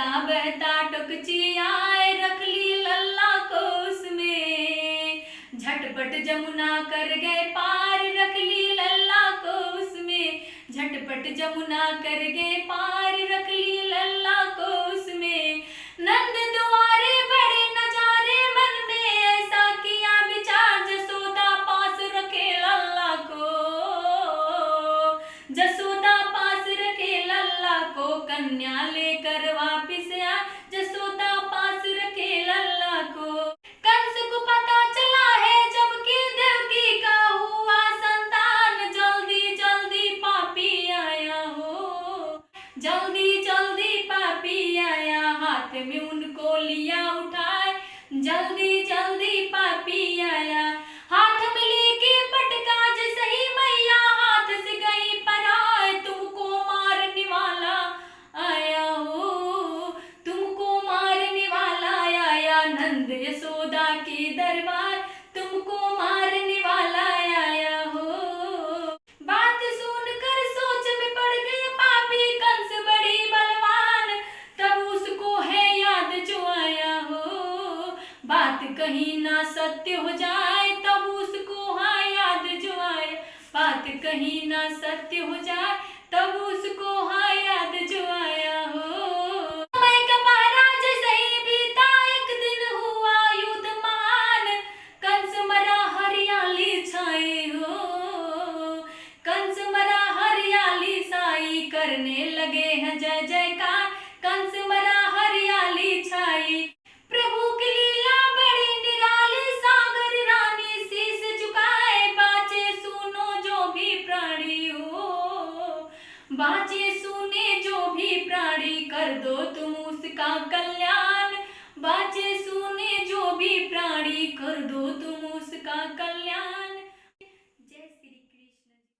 बहता बहता टुकची आए, रख ली लल्ला को उसमें। झटपट जमुना कर गए पार, रख ली लल्ला को उसमें। झटपट जमुना कर गए पार, रख ली लल्ला को उसमें। नंद दुआरे बड़े नजारे, मन में ऐसा किया विचार, जसोदा पास रखे लल्ला को। जसोदा पास रखे लल्ला को, कन्या लेकर वापिस आ, जसोदा पास रखे लल्ला को। कंस को पता चला है जबकि देवकी का हुआ संतान, जल्दी जल्दी पापी आया हो। जल्दी जल्दी पापी आया, हाथ में उनको लिया उठाए। जल्दी जल्दी पापी आया, हाथ में लेके पटका जैसे ही मैया हाथ से गई पराए। तुमको मारने वाला आया हो, तुमको मारने वाला आया। नंद यशोदा के दरबार, तुमको मारने वाला आया हो। बात सुनकर सोच में पड़ गए पापी, कंस बड़ी बलवान, तब उसको है याद जो आया हो। बात कहीं ना सत्य हो जाए, तब उसको है याद जो आया। बात कहीं ना सत्य हो जाए, तब उसको है याद जो आया हो। समय का पहरा जैसे ही बीता, एक दिन हुआ युद्ध महान, कंस मरा हरियाली छाई हो। कंस मरा हरियाली छाई, करने लगे हैं जय जयकार, कंस मरा हरियाली छाई। प्रभु की लीला बड़ी निराली, सागर रानी शीश झुकाए। बाचे सुनो जो भी प्राणी हो, बाचे सुने जो भी प्राणी, कर दो तुम उसका कल्याण।